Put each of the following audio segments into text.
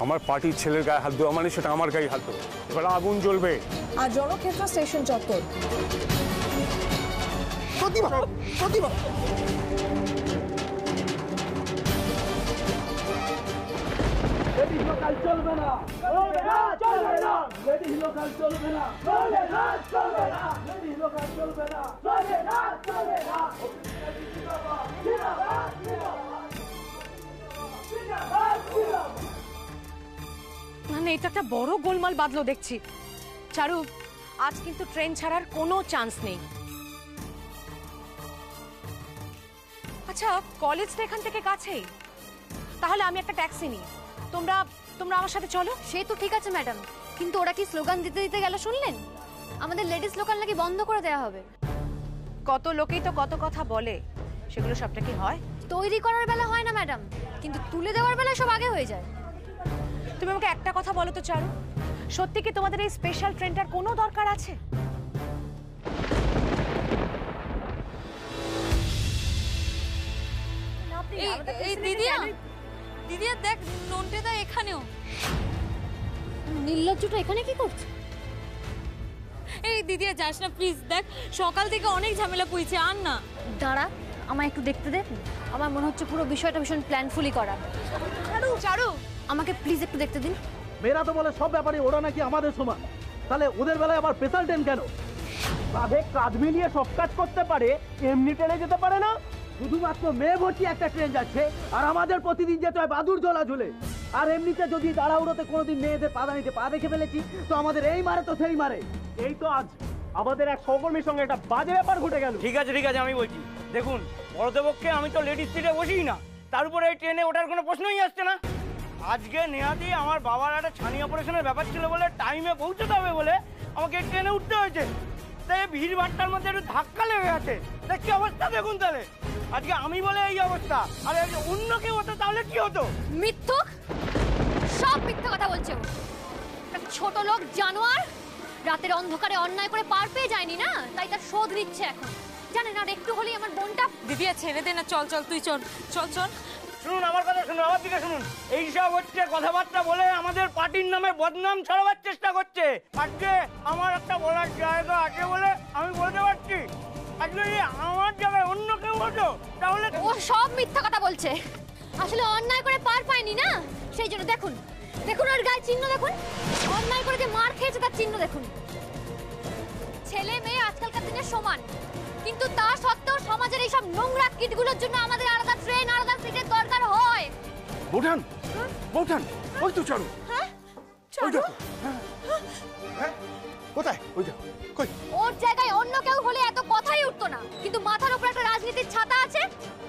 আমার পার্টির ছেলের গায়ে হাত দেওয়া মানে সেটা আমার গায়ে হাত দেওয়া। এবার আগুন জ্বলবে। আর জনক্ষেত্র স্টেশন চত্বর। প্রতিভা, প্রতিভা লেডিস লোকাল চলবে না, চলবে না, চলবে না। লেডিস লোকাল চলবে না, চলবে না, চলবে না। লেডিস লোকাল চলবে না, চলবে না, চলবে না। মানে এটা একটা বড় গোলমাল বাঁধলো দেখছি। চারু, আজ কিন্তু ট্রেন ছাড়ার কোনো চান্স নেই। আচ্ছা, কলেজটা এখান থেকে কাছেই, তাহলে আমি একটা ট্যাক্সি নিই, তোমরা তোমরা আমার সাথে চলো। সে তো ঠিক আছে ম্যাডাম, কিন্তু ওরা কি স্লোগান দিতে দিতে গেল শুনলেন? আমাদের লেডিস লোকাল নাকি বন্ধ করে দেওয়া হবে। কত লোকেই তো কত কথা বলে, সেগুলো সবটা কি হয়? তৈরি করার বেলা হয় না ম্যাডাম, কিন্তু তুলে দেওয়ার বেলা সব আগে হয়ে যায়। তুমি আমাকে একটা কথা বলো তো চারু, সত্যি কি তোমাদের এই স্পেশাল ট্রেনটার কোনো দরকার আছে? এই দিদিয়া, দিদিয়া দেখ, নন্টেদা এখানেও। নির্লজ্জটা এখানে কি করছে? এই দিদিয়া যাস না প্লিজ, দেখ সকাল থেকে অনেক ঝামেলা পুইছে, আর না। দাঁড়া, আমায় একটু দেখতে দে। আমার মনে হচ্ছে পুরো বিষয়টা ভীষণ প্ল্যানফুলি করা। চারু, চারু, আমাকে প্লিজ একটু দেখতে দিন। মেয়েরা তো বলে সব ব্যাপারে ওরা নাকি আমাদের সমান, তাহলে ওদের বেলায় আবার স্পেশাল ট্রেন কেন? তাদের কাজ মিলিয়ে সব কাজ করতে পারে, এমনি ট্রেনে যেতে পারে না? শুধুমাত্র মেয়ে ভর্তি একটা ট্রেন যাচ্ছে, আর আমাদের প্রতিদিন যেতে হয় বাদুর ঝোলা ঝুলে। আর এমনিতে যদি তাড়াহুড়োতে কোনোদিন মেয়েদের পাদানিতে পা দেখে ফেলেছি, তো আমাদের এই মারে তো সেই মারে। এই তো আজ আমাদের এক সহকর্মীর সঙ্গে একটা বাজে ব্যাপার ঘটে গেল। ঠিক আছে ঠিক আছে, আমি বলছি, দেখুন বড়দেবকে আমি তো লেডিস সিটে বসিই না, তার উপরে এই ট্রেনে ওঠার কোনো প্রশ্নই আসছে না। আজকে নেহাতি আমার বাবার একটা ছানি অপারেশনের ব্যাপার ছিল বলে, টাইমে পৌঁছতে হবে বলে আমাকে ট্রেনে উঠতে হয়েছে। তাই ভিড় ভাট্টার মধ্যে একটু ধাক্কা লেগে গেছে, তাই কি অবস্থা দেখুন। তাহলে আজকে আমি বলে এই অবস্থা, আর অন্য কেউ হতো তাহলে কি হতো? মিথ্যুক, সব মিথ্যা কথা বলছে ও। ছোট লোক জানোয়ার, রাতের অন্ধকারে অন্যায় করে পার পেয়ে যায়নি না, তাই তার শোধ নিচ্ছে এখন। জানেন আর একটু হলেই আমার বোনটা। দিদিয়া ছেড়ে দে না, চল চল, তুই চল চল চল। শুনুন আমার কথা, শুনুন আমার দিকে শুনুন। এইসব হচ্ছে কথাবার্তা বলে আমাদের পার্টির নামে বদনাম ছড়াবার চেষ্টা করছে। আজকে আমার একটা বলার জায়গা আছে বলে আমি বলতে পারছি। আজকে যদি আমার জায়গায় অন্য কেউ হতো তাহলে। ও সব মিথ্যা কথা বলছে, আসলে অন্যায় করে পার পায়নি না, সেই জন্য। দেখুন দেখুন ওর গায়ে চিহ্ন দেখুন, অন্যায় করে যে মার খেয়েছে তার চিহ্ন দেখুন। ছেলে মেয়ে আজকালকার দিনে সমান, কিন্তু তা সত্ত্বেও সমাজের এইসব নোংরা কিটগুলোর জন্য আমাদের আলাদা ট্রেন, আলাদা সিটের দরকার হয়। বৌঠান, বৌঠান, ওই তো চারু। হ্যাঁ চারু, হ্যাঁ কোথায়? ওই দেখো কই। ওর জায়গায় অন্য কেউ হলে এত কথাই উঠতো না, কিন্তু মাথার উপর একটা রাজনীতির ছাতা আছে,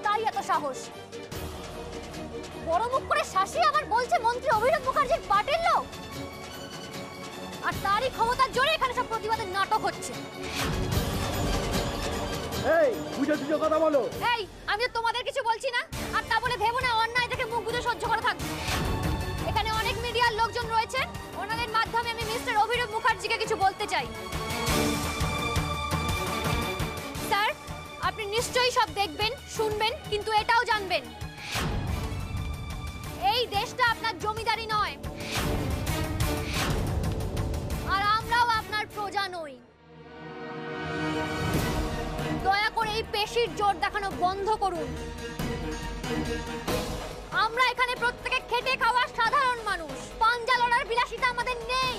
তাই এত সাহস। বড় মুখ করে শাসি আবার বলছে মন্ত্রী অভিনব মুখার্জির পার্টির লোক, আর তারই ক্ষমতার জোরে এখানে সব প্রতিবাদের নাটক হচ্ছে। এই বুঝে বুঝে কথা বলো। এই আমি তো তোমাদের কিছু বলছি না, আর তা বলে ভেবো না অন্যায় থেকে মুখ বুজে সহ্য করে থাকবে। এখানে অনেক মিডিয়ার লোকজন রয়েছেন, ওনাদের মাধ্যমে আমি মিস্টার অভিনব মুখার্জিকে কিছু বলতে চাই। স্যার, আপনি নিশ্চয়ই সব দেখবেন শুনবেন, কিন্তু এটাও জানবেন এই দেশটা আপনার জমিদারি নয়, আর আমরাও আপনার প্রজা নই। দয়া করে এই পেশির জোর দেখানো বন্ধ করুন। আমরা এখানে প্রত্যেকে খেটে খাওয়া সাধারণ মানুষ, পাঞ্জা লড়ার বিলাসিতা আমাদের নেই,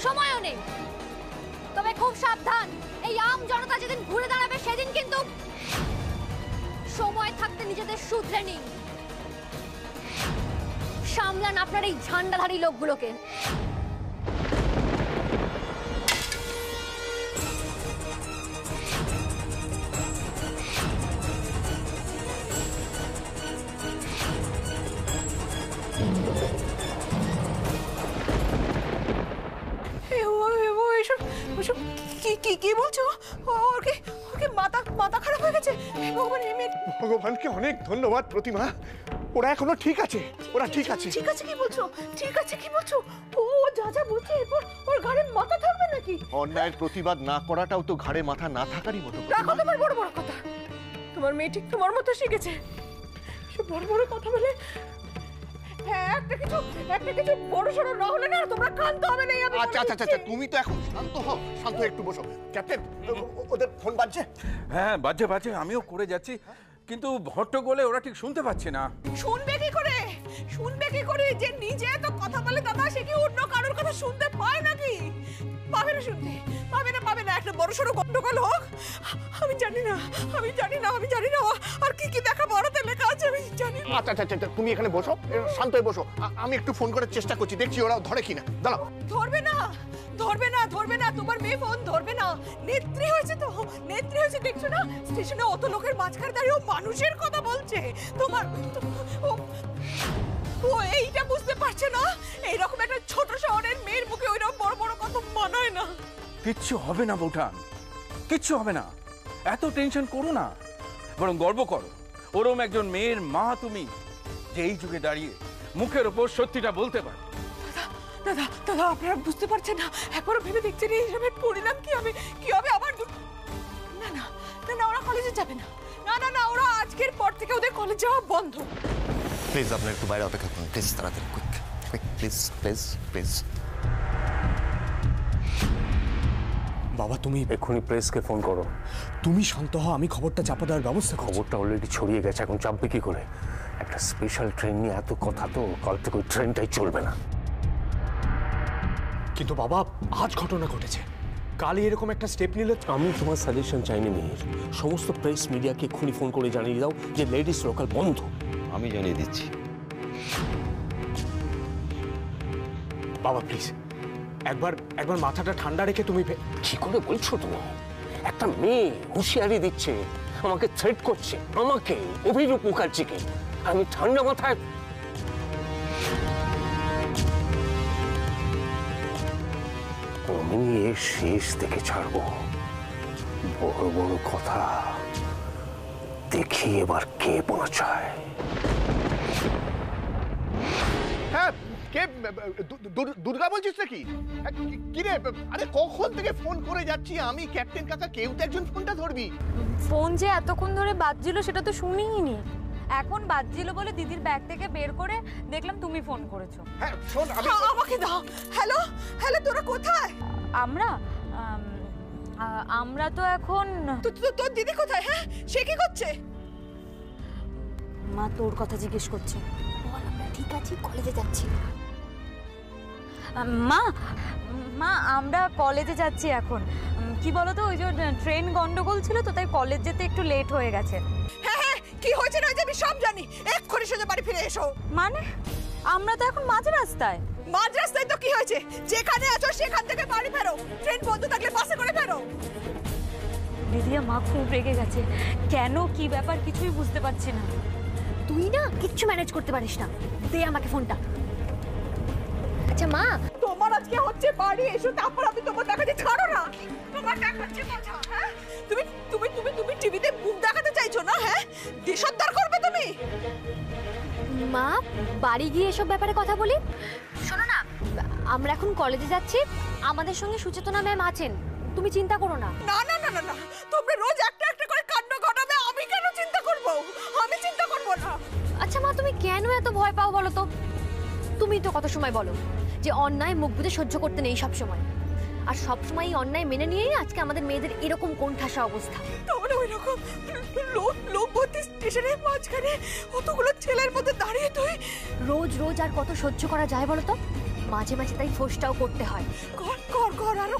সময়ও নেই। তবে খুব সাবধান, এই আম জনতা যেদিন ঘুরে দাঁড়াবে সেদিন কিন্তু সময় থাকতে নিজেদের শুধরে নিন। সামলান আপনার এই ঝান্ডাধারী লোকগুলোকে। কি বলছো? ওকে ওকে মাথা খারাপ হয়ে গেছে। ভগবানকে অনেক ধন্যবাদ প্রতিমা, ওরা এখনো ঠিক আছে, ওরা ঠিক আছে। ঠিক আছে কি বলছো? ঠিক আছে কি বলছো? ও যা যা বলছে এরপর ওর ঘাড়ে মাথা থাকবে নাকি? অন্যায়ের প্রতিবাদ না করাটাও তো ঘাড়ে মাথা না থাকারই মতো। রাখো তোমার বড় বড় কথা, তোমার মেয়ে ঠিক তোমার মতো শিখেছে। সব বড় বড় কথা বলে হ্যাঁ একটা কিছু বড় সড়ো না হলে না তোমরা ক্ষান্ত হবে না আমি আচ্ছা আচ্ছা আচ্ছা তুমি তো এখন শান্ত হও, শান্ত একটু বসো। ক্যাপ্টেন ওদের ফোন বাজছে? হ্যাঁ বাজে বাজে, আমিও করে যাচ্ছি, কিন্তু হট্টগোলে ওরা ঠিক শুনতে পাচ্ছে না। শুনবে কি করে যে নিজে তো কথা বলে দাদা, সে কি অন্য কারোর কথা শুনতে পায় নাকি? পাবে না শুনতে, পাবে না একটা বড় সড়ো গন্ডগোল হোক। আমি জানি না আর কি দেখা বড়তে লেখা আছে আমি জানি না। আচ্ছা আচ্ছা আচ্ছা তুমি এখানে বসো, শান্ত হয়ে বসো। আমি একটু ফোন করার চেষ্টা করছি, দেখছি ওরা ধরে কিনা। দাঁড়াও। ধরবে না তোমার মেয়ে ফোন ধরবে না। নেত্রী হয়েছে দেখছো না, স্টেশনে অত লোকের মাঝখানে দাঁড়িয়ে মানুষের কথা বলছে। তোমার ও এইটা বুঝতে পারছে না, এইরকম একটা ছোট শহরের মেয়ের মুখে ওইরকম বড় বড় কথা মানায় না। কিচ্ছু হবে না বৌঠান, কিচ্ছু হবে না, এত টেনশন করো না, বরং গর্ব করো ওরম একজন মেয়ের মা তুমি, যে এই যুগে দাঁড়িয়ে মুখের ওপর সত্যিটা বলতে পারে। দাদা আপনারা বুঝতে পারছেন না, একবারও ভেবে দেখছেন এইসবের পরিণাম কি হবে আবার? না ওরা কলেজে যাবে না, না ওরা আজকের পর থেকে ওদের কলেজ যাওয়া বন্ধ। প্লিজ আপনার একটু বাইরে অপেক্ষা করুন, প্লিজ তাড়াতাড়ি, কুইক প্লিজ। বাবা তুমি এক্ষুনি প্রেসকে ফোন করো। তুমি শান্ত হও, আমি খবরটা চাপা দেওয়ার ব্যবস্থা করব। খবরটা অলরেডি ছড়িয়ে গেছে, এখন চাপবে কি করে? একটা স্পেশাল ট্রেন নিয়ে এত কথা, তো কাল থেকে ওই ট্রেনটাই চলবে না। কিন্তু বাবা আজ ঘটনা ঘটেছে, কালই এরকম একটা স্টেপ নিলে। আমি তোমার সাজেশন চাইনি মেয়ের, সমস্ত প্রেস মিডিয়াকে এক্ষুনি ফোন করে জানিয়ে দাও যে লেডিস লোকাল বন্ধ। আমি জানিয়ে দিচ্ছি। বাবা প্লিজ একবার মাথাটা ঠান্ডা রেখে তুমি। কি করে বলছো তুমি? একটা মেয়ে হুঁশিয়ারি দিচ্ছে, আমাকে থ্রেট করছে, আমাকে অভিরূপ মুখার্জিকে। আমি ঠান্ডা মাথায় কমিয়ে শেষ থেকে ছাড়বো। বড় বড় কথা দেখি এবার কে বাঁচায়। হ্যাঁ কে? দুর্গা বলছিস নাকি? কি রে? আরে কখন থেকে ফোন করে যাচ্ছি আমি, ক্যাপ্টেন কাকা, কেউ তো একজন ফোনটা ধরবি। ফোন যে এতক্ষণ ধরে বাজছিল সেটা তো শুনিনি, এখন বাজছিল বলে দিদির ব্যাগ থেকে বের করে দেখলাম তুমি ফোন করেছো। হ্যাঁ শোন, আমাকে দাও। হ্যালো তোরা কোথায়? আমরা তো এখন। তোর দিদি কোথায়? হ্যাঁ সে কি করছে? মা তোর কথা জিজ্ঞেস করছে। বল আমরা ঠিক আছি, কলেজে যাচ্ছি। মা আমরা কলেজে যাচ্ছি এখন। কি বলতো, ওই যে ট্রেন গন্ডগোল ছিল তো, তাই কলেজ যেতে একটু লেট হয়ে গেছে। হ্যাঁ কি হয়েছে না আমি সব জানি, এক্ষুনি সোজা বাড়ি ফিরে এসো। মানে আমরা তো এখন মাঝ রাস্তায়। তো কি হয়েছে? যেখানে আছো সেখান থেকে বাড়ি ফেরো, ট্রেন বন্ধ থাকলে বাসে করে ফেরো। দিদিয়া মা খুব রেগে গেছে, কেন কি ব্যাপার কিছুই বুঝতে পারছি না। তুই না কিচ্ছু ম্যানেজ করতে পারিস না, দে আমাকে ফোনটা। আচ্ছা মা, তোমার আজকে হচ্ছে বাড়ি এসো, তারপর আমি তোমার দেখাতে ছাড়ো না। তোমার দেখাচ্ছে মজা। হ্যাঁ তুমি টিভিতে মুখ দেখাতে চাইছো না? হ্যাঁ দেশোদ্ধার করবে তুমি। মা বাড়ি গিয়ে এসব ব্যাপারে কথা বলি। শোনো না, আমরা এখন কলেজে যাচ্ছি, আমাদের সঙ্গে সুচেতনা ম্যাম আছেন, তুমি চিন্তা করো না। না তোমরা রোজ একটা করে কাণ্ড ঘটাবে, আমি কেন চিন্তা করব? আমি চিন্তা করব না। আচ্ছা মা, তুমি কেন এত ভয় পাও বলো তো? তুমি তো কত সময় বলো যে অন্যায় মুখ বুজে সহ্য করতে নেই সব সময়, আর সব সময় এই অন্যায় মেনে নিয়েই আজকে আমাদের মেয়েদের এরকম কোণঠাসা অবস্থা। তাহলে ওই রকম লোক ভর্তি স্টেশনের মাঝখানে অতগুলো ছেলের মধ্যে দাঁড়িয়ে তুই রোজ আর কত সহ্য করা যায় বলো তো? মাঝে মাঝে তাই ফোর্সটাও করতে হয়। কর আরো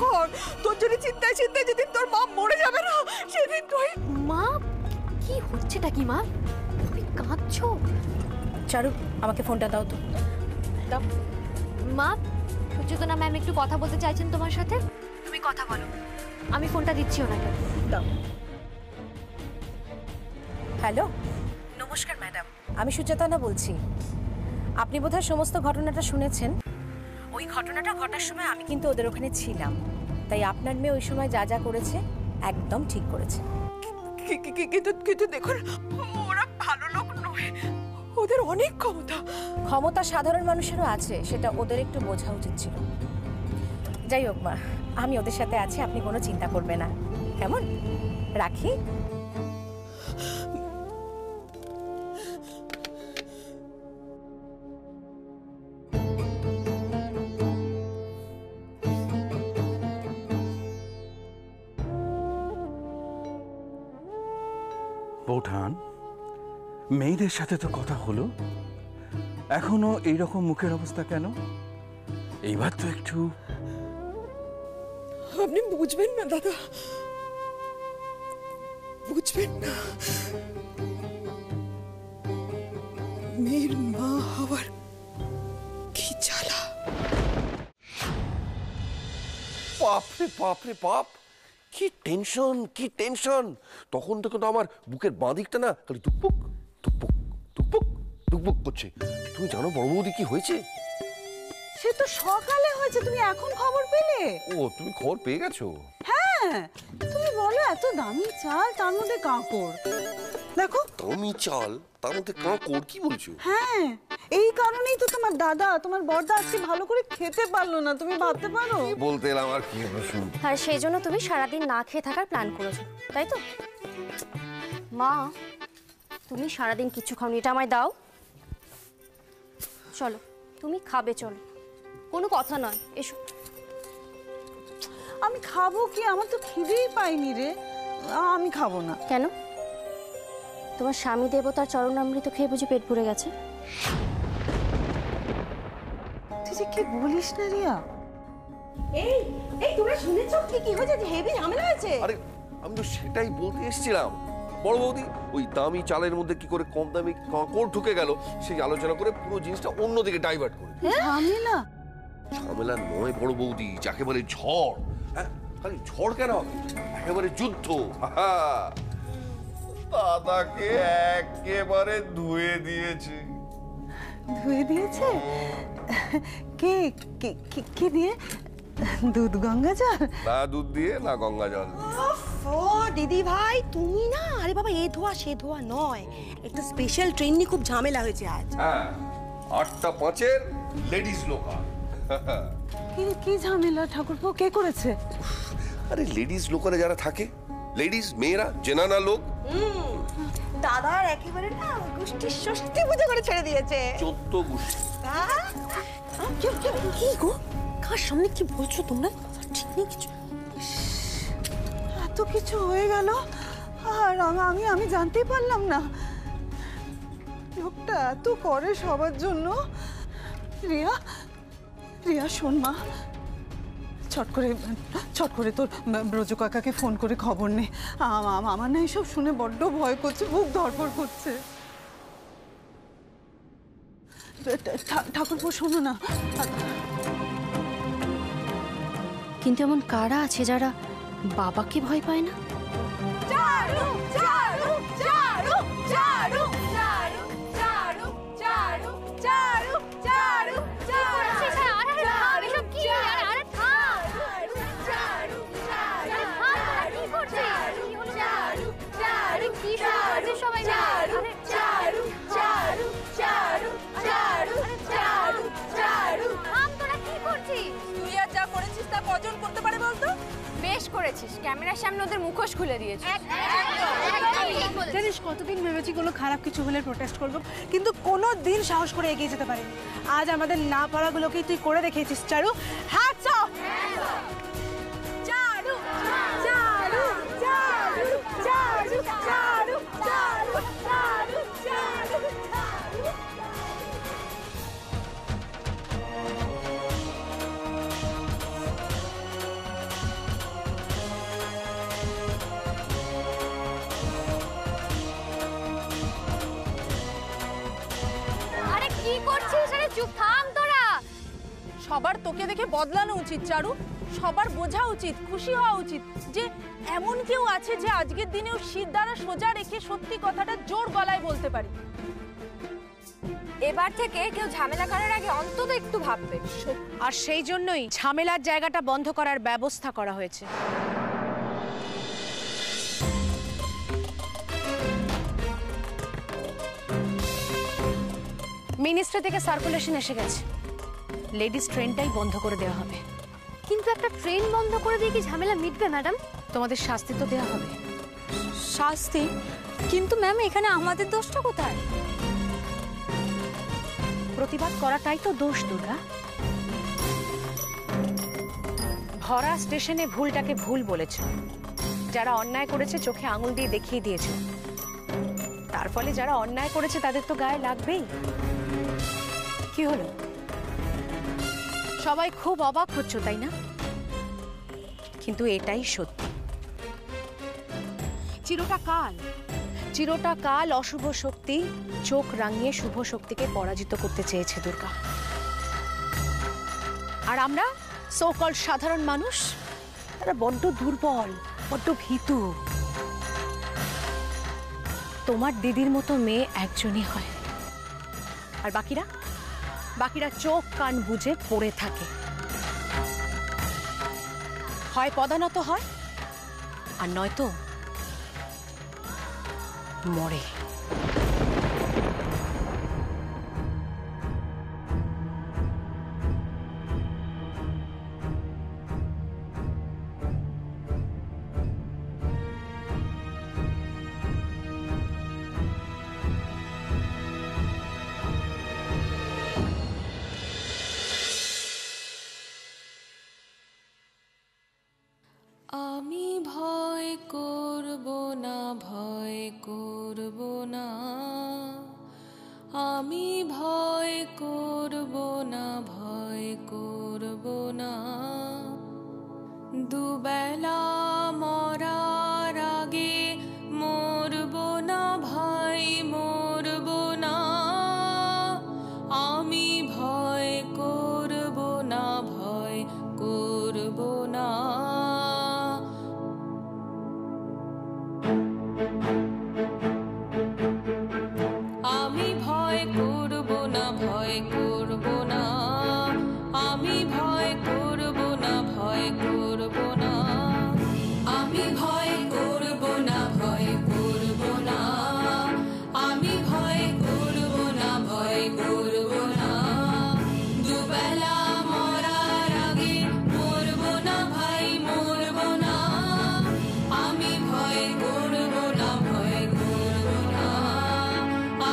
কর। তোর জন্য চিন্তায় যেদিন তোর মা মরে যাবে না সেদিন তুই। মা কি হচ্ছেটা কি মা? তুমি কাঁদছো? চারু আমাকে ফোনটা দাও তো। দাও। মা সুচেতনা ম্যাম একটু কথা বলতে চাইছেন তোমার সাথে, তুমি কথা বলো। আমি ফোনটা দিচ্ছি ওনাকে। দাও। হ্যালো, নমস্কার ম্যাডাম, আমি সুচেতনা বলছি। আপনি বোধহয় সমস্ত ঘটনাটা শুনেছেন। ওই ঘটনাটা ঘটার সময় আমি কিন্তু ওদের ওখানে ছিলাম, তাই আপনার মেয়ে ওই সময় যা করেছে একদম ঠিক করেছে। কিন্তু দেখুন, ওরা ভালো লোক নয়, ওদের অনেক ক্ষমতা সাধারণ মানুষেরও আছে, সেটা ওদের একটু বোঝা উচিত ছিল। যাই হোক মা, আমি ওদের সাথে আছি, আপনি কোনো চিন্তা করবেন না। কেমন? রাখি। বৌঠান, মেয়েদের সাথে তো কথা হলো, এখনো এইরকম মুখের অবস্থা কেন? এইবার তো একটু আপনি বুঝবেন না দাদা, বুঝবেন না। মেয়ের মা হওয়ার কি জ্বালা। বাপরে বাপরে বাপ, কি টেনশন কি টেনশন। তখন থেকে তো আমার বুকের বাঁ দিকটা না খালি টুকপুক টুকপুক টুকপুক টুকপুক করছে। তুমি জানো বড় বৌদি কি হয়েছে? সে তো সকালে হয়েছে, তুমি এখন খবর পেলে? ও, তুমি খবর পেয়ে গেছো? হ্যাঁ, তুমি বলো এত দামি চাল, তার মধ্যে কাঁকড়। দেখো, দামি চাল তার মধ্যে কাঁকড়, কি বলছো? হ্যাঁ, এই কারণেই তো তোমার দাদা, তোমার বড়দা আজকে ভালো করে খেতে পারলো না। তুমি ভাবতে পারো? বলতে এলাম আর কি শুন। আর সেই জন্য তুমি সারাদিন না খেয়ে থাকার প্ল্যান করেছো, তাই তো? মা, তুমি সারাদিন কিছু খাওনি, এটা আমায় দাও। চলো, তুমি খাবে, চলো, কোনো কথা নয়, এসো। আমি খাবো কি? আমার তো খিদেই পাইনি রে। আমি খাবো না। কেন? তোমার স্বামী দেবতার চরণামৃত খেয়ে বুঝি পেট ভরে গেছে? তুই যে কি বলিস না রিয়া। এই এই তোমরা শুনেছো কি কি হয়েছে? যে হেভি ঝামেলা হয়েছে। আরে আমি তো সেটাই বলতে এসেছিলাম। বড় বৌদি ওই দামি চালের মধ্যে কি করে কম দামি কাঁকড় ঢুকে গেল সেই আলোচনা করে পুরো জিনিসটা অন্যদিকে ডাইভার্ট করে। ঝামেলা? ঝামেলা নয় বড় বৌদি, যাকে বলে ঝড়। হ্যাঁ, খালি ঝড় কেন, একেবারে যুদ্ধ। দাদাকে একেবারে ধুয়ে দিয়েছে। ধুয়ে দিয়েছে? কে কে দিয়ে? দুধ গঙ্গা জল? না দুধ দিয়ে না গঙ্গা জল। ও দিদি ভাই, তুমি না, আরে বাবা, এ ধোয়া সে ধোয়া নয়, একটা স্পেশাল ট্রেন নিয়ে খুব ঝামেলা হয়েছে আজ। হ্যাঁ, 8টা 5-এর লেডিস লোকাল। কি ঝামেলা ঠাকুরপো? কে করেছে? আরে লেডিস লোকালে যারা থাকে, লেডিস মেয়েরা জেনানা লোক, দাদার একেবারে না গোষ্ঠীর ষষ্ঠী পুজো করে ছেড়ে দিয়েছে। 14 গোষ্ঠী। কি গো, কার সামনে কি বলছো তোমরা? ঠিক নেই কিছু। এত কিছু হয়ে গেল আর আমি জানতেই পারলাম না। লোকটা এত করে সবার জন্য। রিয়া, রিয়া শোন মা, ছট করে তোর ব্রজ কাকাকে ফোন করে খবর নে। আমার না এসব শুনে বড্ড ভয় করছে, বুক ধড়ফড় করছে। ঠাকুরপো শোনো না, কিন্তু এমন কারা আছে যারা বাবাকে ভয় পায় না? চারু চারু চারু চারু চারু চারু চারু চারু চারু কজন করতে পারে বলতো? বেশ করেছিস, ক্যামেরার সামনে ওদের মুখোশ খুলে দিয়েছিস। জানিস কতদিন ভেবেছি কোনো খারাপ কিছু হলে প্রোটেস্ট করবো, কিন্তু কোনো দিন সাহস করে এগিয়ে যেতে পারিনি। আজ আমাদের না পারাগুলোকেই তুই করে দেখিয়েছিস চারু। Hats off. চারু চারু চারু চারু চারু চারু চারু চারু। সবার তোকে দেখে বদলানো উচিত চারু, সবার বোঝা উচিত, খুশি হওয়া উচিত যে এমন কেউ আছে যে আজকের দিনেও শীত দ্বারা সোজা রেখে সত্যি কথাটা জোর গলায় বলতে পারে। এবার থেকে কেউ ঝামেলা করার আগে অন্তত একটু ভাববে। আর সেই জন্যই ঝামেলার জায়গাটা বন্ধ করার ব্যবস্থা করা হয়েছে। মিনিস্ট্রি থেকে সার্কুলেশন এসে গেছে, লেডিস ট্রেনটাই বন্ধ করে দেওয়া হবে। কিন্তু একটা ট্রেন বন্ধ করে দিয়ে কি ঝামেলা মিটবে ম্যাডাম? তোমাদের শাস্তি তো দেওয়া হবে। শাস্তি? কিন্তু ম্যাম এখানে আমাদের দোষটা কোথায়? প্রতিবাদ করাটাই তো দোষ দুর্গা। ভরা স্টেশনে ভুলটাকে ভুল বলেছ, যারা অন্যায় করেছে চোখে আঙুল দিয়ে দেখিয়ে দিয়েছ। তার ফলে যারা অন্যায় করেছে তাদের তো গায়ে লাগবেই। কি হলো, সবাই খুব অবাক হচ্ছ তাই না? কিন্তু এটাই সত্যি। চিরটা কাল অশুভ শক্তি চোখ রাঙিয়ে শুভ শক্তিকে পরাজিত করতে চেয়েছে দুর্গা। আর আমরা সো-কল সাধারণ মানুষ, তারা বড্ড দুর্বল, বড্ড ভীতু। তোমার দিদির মতো মেয়ে একজনই হয়, আর বাকিরা চোখ কান বুজে পড়ে থাকে, হয় পদানত হয় আর নয়তো মরে। আমি ভয় করব না, ভয় করব না, আমি ভয় করব না, ভয় করব না, দুবেলা মরার আগে মরব না ভাই, মরব না, আমি ভয় করব না, ভয় করব না। আমি ভয় করব না, ভয় করব না, আমি ভয় করব না, ভয় করব না, আমি ভয় করব না, ভয় করব না, আমি ভয় করব না, ভয় করব না, দুবেলা মরার আগে মরব না ভাই, মরব না, আমি ভয় করব না, ভয় করব না,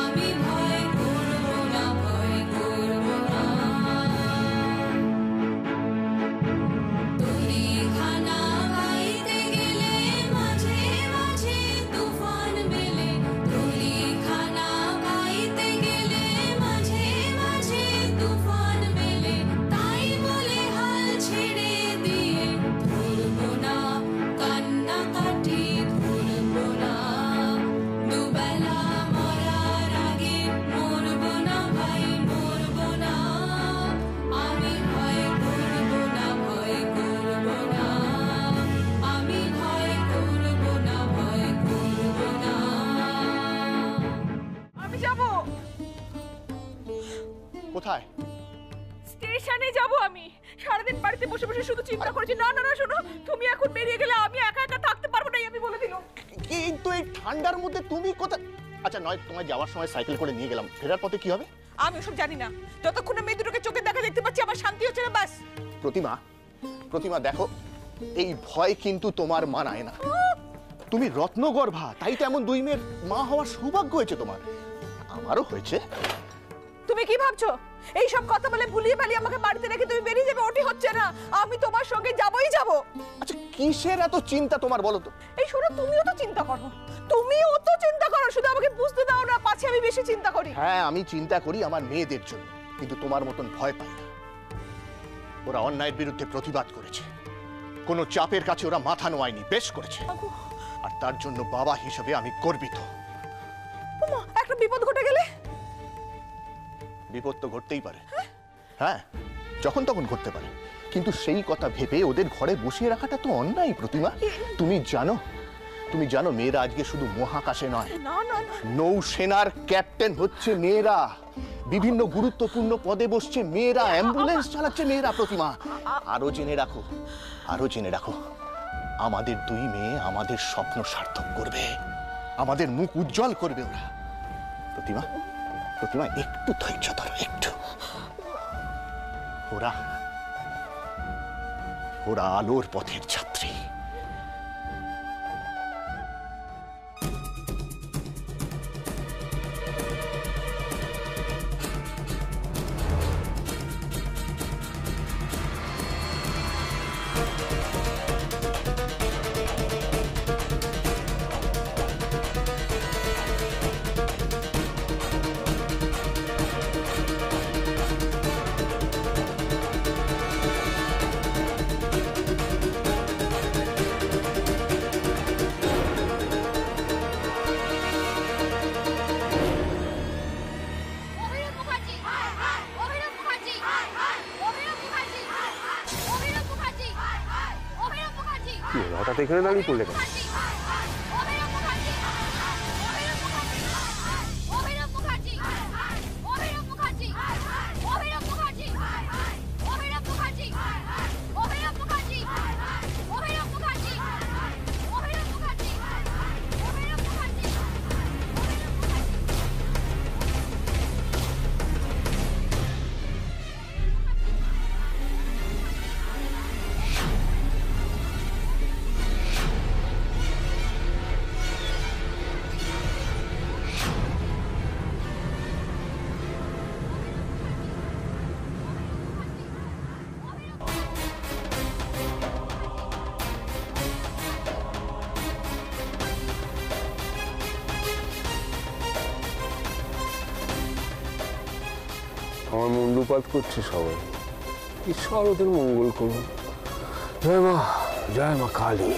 আমি ভয় করব না, ভয় করব না। তরিখানা গাইতে গেলে মাঝে মাঝে তুফান মেলে, তরিখানা গাইতে গেলে মাঝে মাঝে তুফান মেলে, তাই বলে হাল ছেড়ে দিয়ে ধরব না কান্নাকাটি, ধরব না, দুবেলা মরার আগে মরব না ভাই, মরব না, আমি ভয় করব না, ভয় করব না, আমি ভয় করব না, ভয় করব না। আমি যাব কোথায়? স্টেশনে যাব। আমি সারাদিন বাড়িতে বসে বসে শুধু চিন্তা করেছি। না না না, শোনো, তুমি এখন বেরিয়ে গেলে আমি একা একা থাকতে পারবো না, আমি বলে দিলাম। কিন্তু এই ঠান্ডার মধ্যে তুমি কোথায়? আচ্ছা নয়, তোমায় যাওয়ার সময় সাইকেল করে নিয়ে গেলাম, ফেরার পথে কি হবে? আমি ওসব জানি না। যতক্ষণ না মেয়ে দুটোকে চোখে দেখা দেখতে পাচ্ছি আমার শান্তি হচ্ছে না, বাস। প্রতিমা দেখো, এই ভয় কিন্তু তোমার মানায় না। তুমি রত্নগর্ভা, তাই তো এমন দুই মেয়ের মা হওয়ার সৌভাগ্য হয়েছে তোমার, আমারও হয়েছে। তুমি কি ভাবছো এই সব কথা বলে ভুলিয়ে ভালিয়ে আমাকে বাড়িতে রেখে তুমি বেরিয়ে যাবে? ওটি হচ্ছে না, আমি তোমার সঙ্গে যাবই যাব। আচ্ছা কিসের এত চিন্তা তোমার বলো তো? এই শোনো, তুমিও তো চিন্তা করো, তুমিও তো চিন্তা করো, শুধু আমাকে বুঝতে দাও না, পাছে আমি বেশি চিন্তা করি। হ্যাঁ আমি চিন্তা করি আমার মেয়েদের জন্য, কিন্তু তোমার মতন ভয় পাই না। ওরা অন্যায়ের বিরুদ্ধে প্রতিবাদ করেছে, কোনো চাপের কাছে ওরা মাথা নোয়ায়নি, বেশ করেছে, আর তার জন্য বাবা হিসেবে আমি গর্বিত। ওমা, একটা বিপদ ঘটে গেলে? বিপদ তো ঘটতেই পারে, হ্যাঁ যখন তখন ঘটতে পারে, কিন্তু সেই কথা ভেবে ওদের ঘরে বসিয়ে রাখাটা তো অন্যায়। প্রতিমা তুমি জানো মেয়েরা আজকে শুধু মহাকাশে নয়, নৌসেনার ক্যাপ্টেন হচ্ছে মেয়েরা, বিভিন্ন গুরুত্বপূর্ণ পদে বসছে মেয়েরা, অ্যাম্বুলেন্স চালাচ্ছে মেয়েরা। প্রতিমা আরো জেনে রাখো, আমাদের দুই মেয়ে আমাদের স্বপ্ন সার্থক করবে, আমাদের মুখ উজ্জ্বল করবে ওরা। প্রতিমা একটু ধৈর্য ধরো, একটু। ওরা আলোর পথের যাত্রী। হঠাৎ এখানে দাঁড়িয়ে পড়লে কেন? আমার মুন্ডুপাত করছে সবাই, ঈশ্বর ওদের মঙ্গল করুন। জয় মা কালী।